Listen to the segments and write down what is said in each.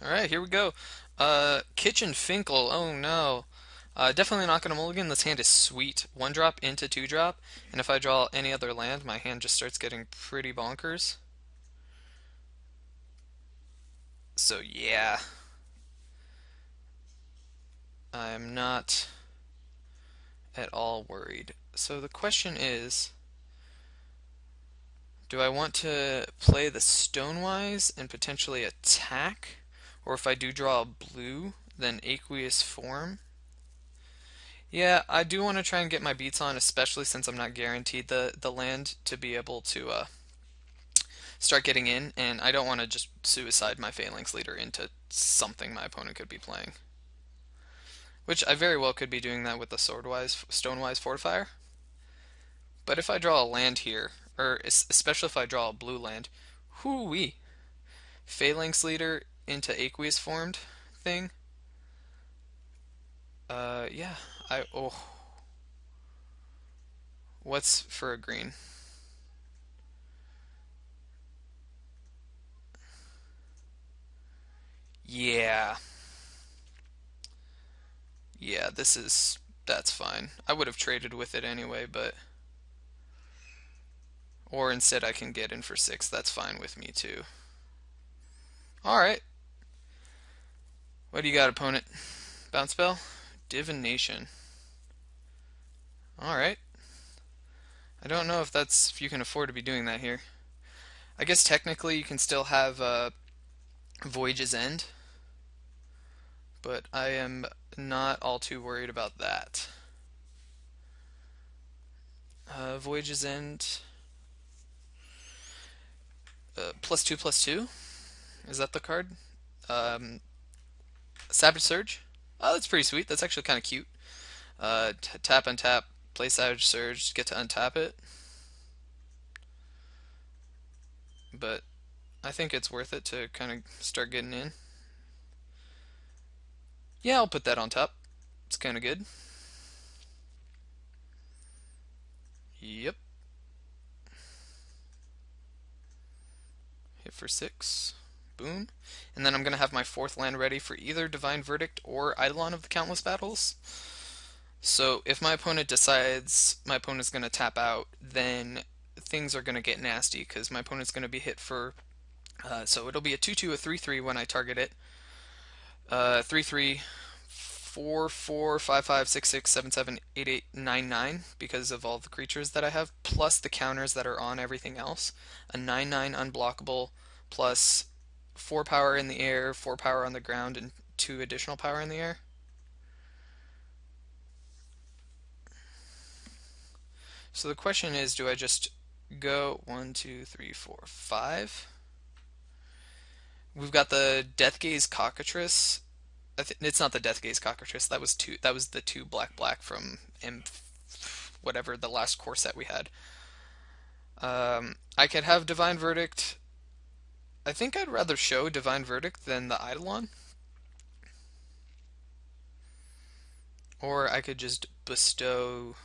Alright, here we go. Kitchen Finkel. Oh no. Definitely not gonna mulligan. This hand is sweet. One drop into two drop, and if I draw any other land, my hand just starts getting pretty bonkers. So yeah, I'm not at all worried. So the question is, do I want to play the Stonewise and potentially attack? Or if I do draw a blue, then Aqueous Form? Yeah, I do want to try and get my beats on, especially since I'm not guaranteed the land to be able to start getting in, and I don't want to just suicide my Phalanx Leader into something my opponent could be playing. Which I very well could be doing that with the Swordwise, Stonewise Fortifier. But if I draw a land here, or especially if I draw a blue land, whoo-wee, Phalanx Leader into Aqueous Formed thing. Yeah, oh, what's for a green? Yeah, yeah, that's fine. I would have traded with it anyway, but or instead I can get in for six. That's fine with me too. All right, what do you got, opponent? Bounce spell, divination. All right. I don't know if you can afford to be doing that here. I guess technically you can still have Voyage's End, but I am not all too worried about that. Voyage's End, +2/+2. Is that the card? Um, Savage Surge. Oh, that's pretty sweet. That's actually kind of cute. Tap and tap, play Savage Surge, get to untap it. But I think it's worth it to kind of start getting in. Yeah, I'll put that on top. It's kind of good. Yep. Hit for six. Boom. And then I'm going to have my fourth land ready for either Divine Verdict or Eidolon of the Countless Battles. So if my opponent decides my opponent's going to tap out, then things are going to get nasty because my opponent's going to be hit for. So it'll be a 2/2, a 3/3 when I target it. 3/3, 4/4, 5/5, 6/6, 7/7, 8/8, 9/9 because of all the creatures that I have, plus the counters that are on everything else. A 9/9 unblockable, plus 4 power in the air, 4 power on the ground, and 2 additional power in the air. So the question is, do I just go 1, 2, 3, 4, 5? We've got the Deathgaze Cockatrice. It's not the Deathgaze Cockatrice. That was two. That was the two black black from M, whatever the last core set we had. I could have Divine Verdict. I think I'd rather show Divine Verdict than the Eidolon. Or I could just bestow.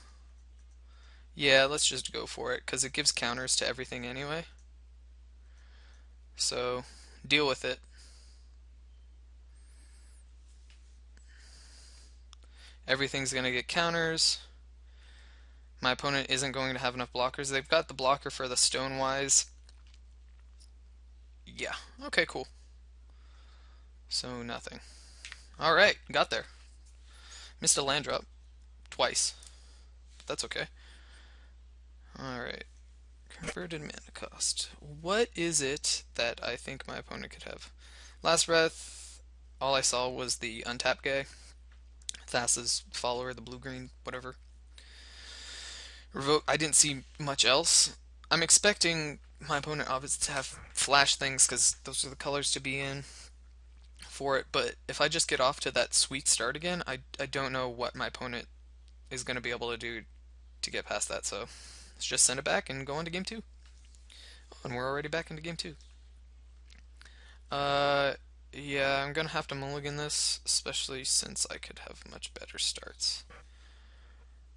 Yeah, let's just go for it, because it gives counters to everything anyway. So, deal with it. Everything's going to get counters. My opponent isn't going to have enough blockers. They've got the blocker for the Stonewise. Yeah, okay, cool. So, nothing. Alright, got there. Missed a land drop. Twice. But that's okay. Alright. Converted mana cost. What is it that I think my opponent could have? Last breath, all I saw was the untap guy. Thassa's follower, the blue-green, whatever. Revoke. I didn't see much else. I'm expecting my opponent obviously to have flash things because those are the colors to be in for it. But if I just get off to that sweet start again, I don't know what my opponent is going to be able to do to get past that. So let's just send it back and go on to game two. Oh, and we're already back into game two. Uh, yeah, I'm gonna have to mulligan this, especially since I could have much better starts.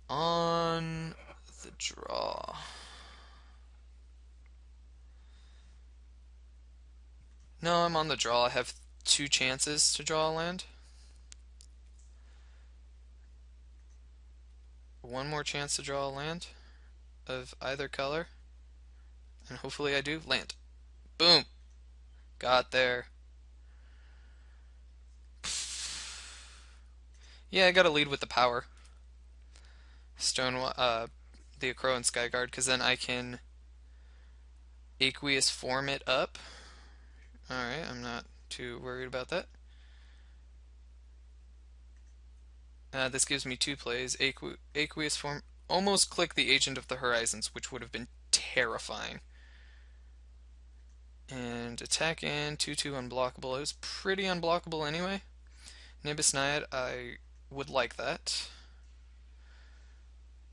On the draw. No, I'm on the draw. I have 2 chances to draw a land. One more chance to draw a land of either color. And hopefully I do. Land. Boom! Got there. Yeah, I gotta lead with the power. The Crow and Skyguard, because then I can aqueous form it up. Alright, I'm not too worried about that. This gives me 2 plays. Aqueous form. Almost click the Agent of the Horizons, which would have been terrifying. And attack in, 2/2 unblockable. It was pretty unblockable anyway. Nimbus Naiad, I would like that.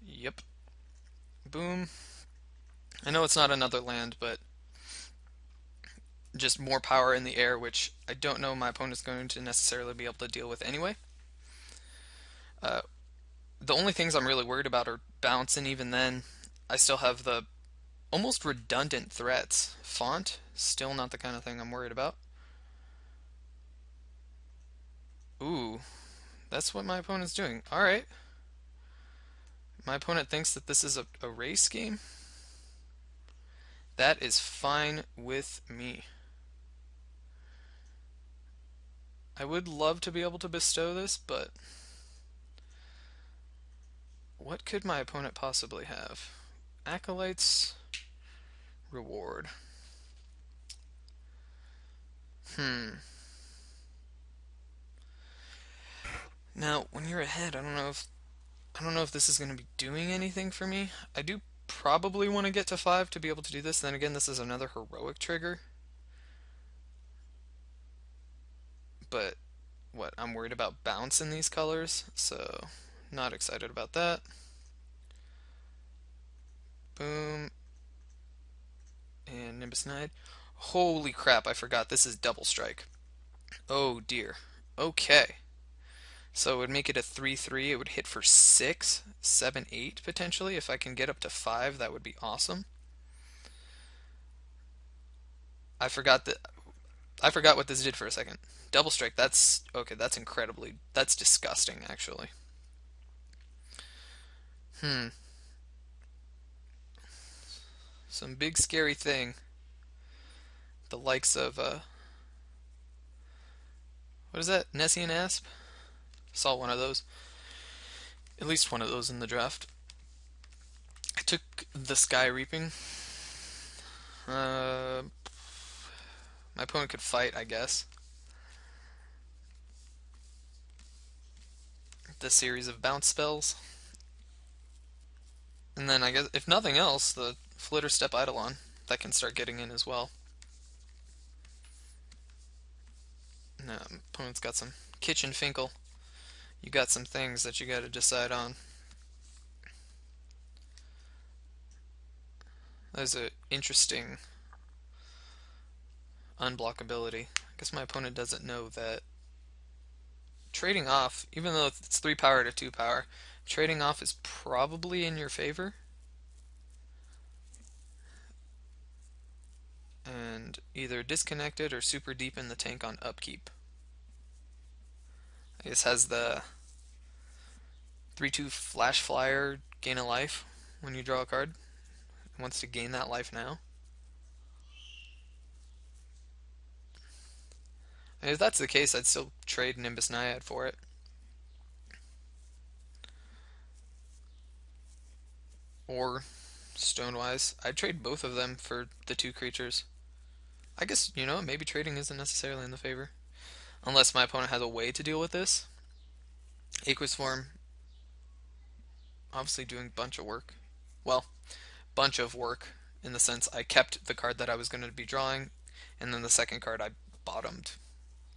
Yep. Boom. I know it's not another land, but just more power in the air, which I don't know my opponent's going to necessarily be able to deal with anyway. Uh, the only things I'm really worried about are bounce, and even then, I still have the almost redundant threats. Font, still not the kind of thing I'm worried about. Ooh, that's what my opponent's doing. Alright. My opponent thinks that this is a race game. That is fine with me. I would love to be able to bestow this, but what could my opponent possibly have? Acolyte's reward. Hmm. Now, when you're ahead, I don't know if this is going to be doing anything for me. I do probably want to get to 5 to be able to do this. Then again, this is another heroic trigger. But what? I'm worried about bounce in these colors, so not excited about that. Boom. And Nimbus Knight. Holy crap, I forgot this is double strike. Oh dear. Okay. So it would make it a 3/3. It would hit for 6, 7, 8 potentially. If I can get up to 5, that would be awesome. I forgot that I forgot what this did for a second. Double strike, that's okay, that's disgusting actually. Hmm. Some big scary thing. The likes of what is that? Nessian Asp? Saw one of those. At least one of those in the draft. I took the Sky Reaping. Uh, my opponent could fight, I guess. The series of bounce spells. And then I guess, if nothing else, the Flitter Step Eidolon. That can start getting in as well. No, opponent's got some Kitchen Finkel. You got some things that you got to decide on. There's a interesting unblockability. I guess my opponent doesn't know that trading off, even though it's 3 power to 2 power, trading off is probably in your favor. And either disconnected or super deep in the tank on upkeep. I guess has the 3/2 Flash Flyer gain a life when you draw a card. It wants to gain that life now. And if that's the case, I'd still trade Nimbus Naiad for it. Or Stonewise. I'd trade both of them for the 2 creatures. I guess, maybe trading isn't necessarily in the favor. Unless my opponent has a way to deal with this. Aqueous Form, obviously doing a bunch of work. Well, bunch of work in the sense I kept the card that I was going to be drawing, and then the second card I bottomed.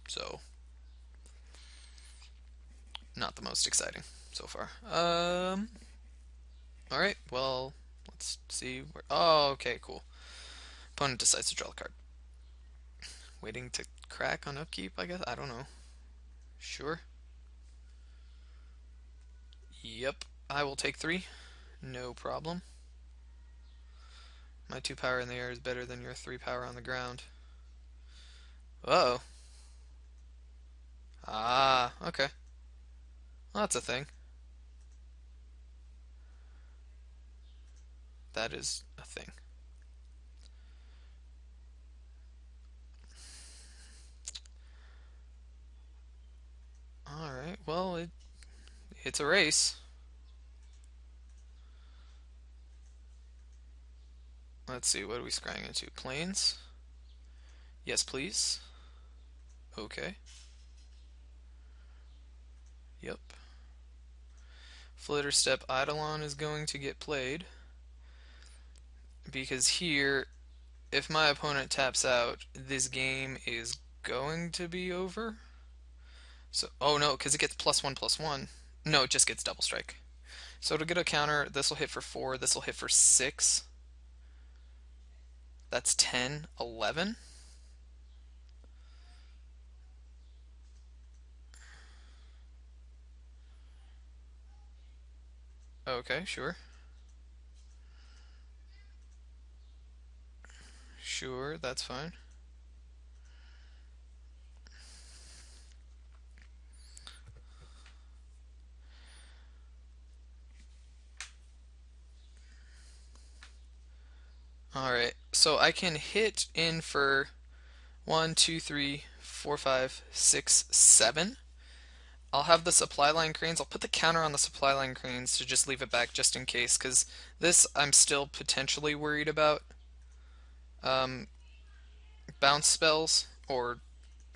So, not the most exciting so far. Alright, well, let's see where. Oh, okay, cool. Opponent decides to draw a card. Waiting to crack on upkeep, I guess? I don't know. Sure. Yep, I will take 3. No problem. My 2 power in the air is better than your 3 power on the ground. Uh oh. okay. Well, that's a thing. That is a thing. Alright, well, it's a race. Let's see, what are we scrying into? Planes? Yes, please. Okay. Yep. Flitter Step Eidolon is going to get played because here, if my opponent taps out, this game is going to be over. So, oh no, because it gets +1/+1. No, it just gets double strike. So to get a counter, this will hit for 4, this will hit for 6. That's 10, 11. Okay, sure. Sure, that's fine. Alright, so I can hit in for 1, 2, 3, 4, 5, 6, 7. I'll have the supply line cranes. I'll put the counter on the supply line cranes to just leave it back just in case, because this I'm still potentially worried about. Um, Bounce spells or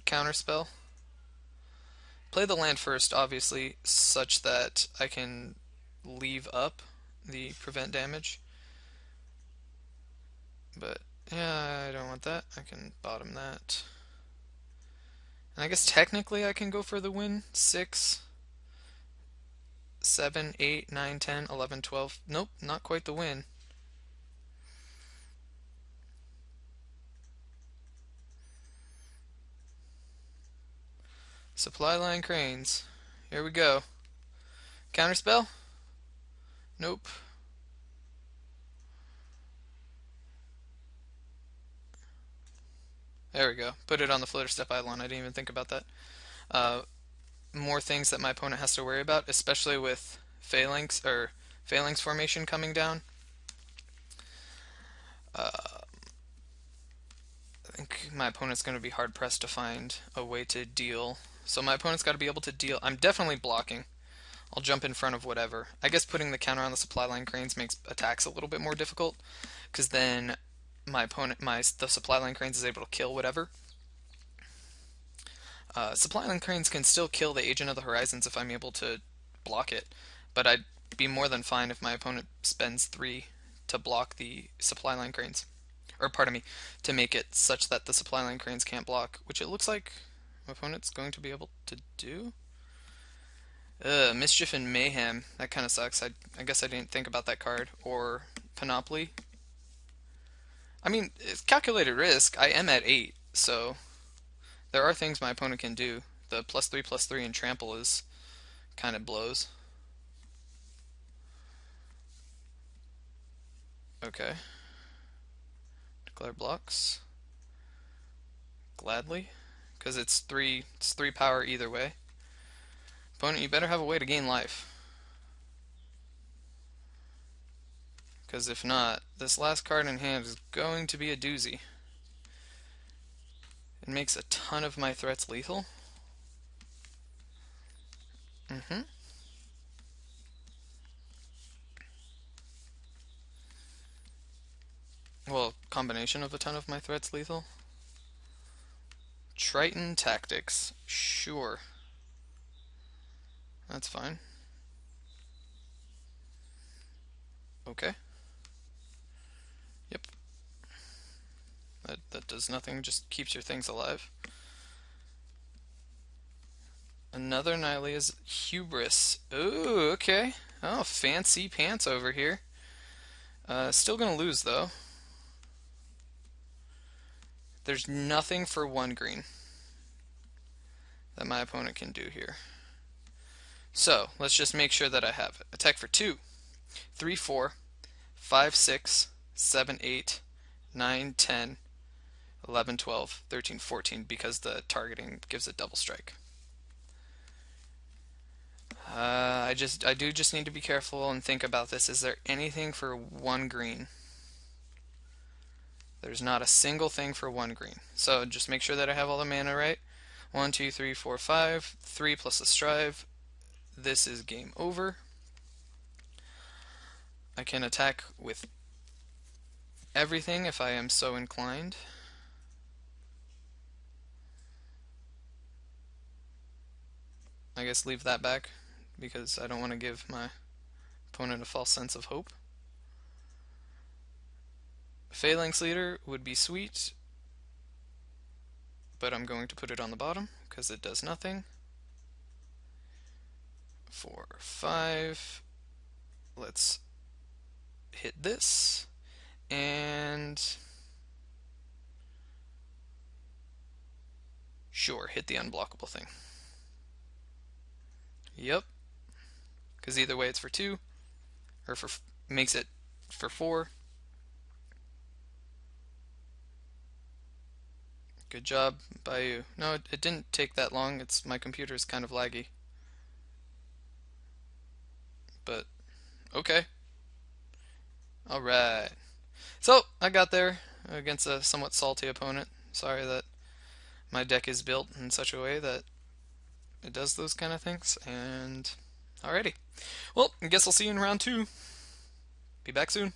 counter spell. Play the land first, obviously, such that I can leave up the prevent damage. But yeah, I don't want that. I can bottom that. And I guess technically I can go for the win. 6, 7, 8, 9, 10, 11, 12. Nope, not quite the win. Supply line cranes. Here we go. Counterspell? Nope. There we go. Put it on the Flitter Step Eidolon. I didn't even think about that. Uh, More things that my opponent has to worry about, especially with Phalanx formation coming down. Uh, I think my opponent's going to be hard pressed to find a way to deal. So my opponent's got to be able to deal. I'm definitely blocking. I'll jump in front of whatever. I guess putting the counter on the supply line cranes makes attacks a little bit more difficult, because then the supply line cranes is able to kill whatever. Supply line cranes can still kill the Agent of the Horizons if I'm able to block it, but I'd be more than fine if my opponent spends 3 to block the supply line cranes. Or, pardon me, to make it such that the supply line cranes can't block, which it looks like my opponent's going to be able to do. Mischief and Mayhem. That kind of sucks. I guess I didn't think about that card. Or Panoply. I mean, it's calculated risk. I am at 8, so there are things my opponent can do. The +3/+3 and trample is kind of blows. Okay. Declare blocks. Gladly. Because it's three power either way. Opponent, you better have a way to gain life. Because if not, this last card in hand is going to be a doozy. It makes a ton of my threats lethal. Mm-hmm. Well, combination of a ton of my threats lethal. Triton Tactics. Sure. That's fine. Okay. Yep. That does nothing, just keeps your things alive. Another Nylea's Hubris. Ooh, okay. Oh, fancy pants over here. Still gonna lose, though. There's nothing for 1 green that my opponent can do here. So, let's just make sure that I have it. Attack for 2, 3, 4, 5, 6, 7, 8, 9, 10, 11, 12, 13, 14, because the targeting gives it double strike. I do just need to be careful and think about this. Is there anything for one green? There's not a single thing for one green. So just make sure that I have all the mana right. 1, 2, 3, 4, 5. 3 plus a strive. This is game over. I can attack with everything if I am so inclined. I guess leave that back because I don't want to give my opponent a false sense of hope. Phalanx Leader would be sweet, but I'm going to put it on the bottom because it does nothing. 4, 5. Let's hit this and sure, hit the unblockable thing. Yep, because either way it's for 2 or for makes it for 4. Good job by you. No, it didn't take that long. It's my computer's kind of laggy. But okay. All right. So, I got there against a somewhat salty opponent. Sorry that my deck is built in such a way that it does those kind of things. And alrighty. Well, I guess I'll see you in round 2. Be back soon.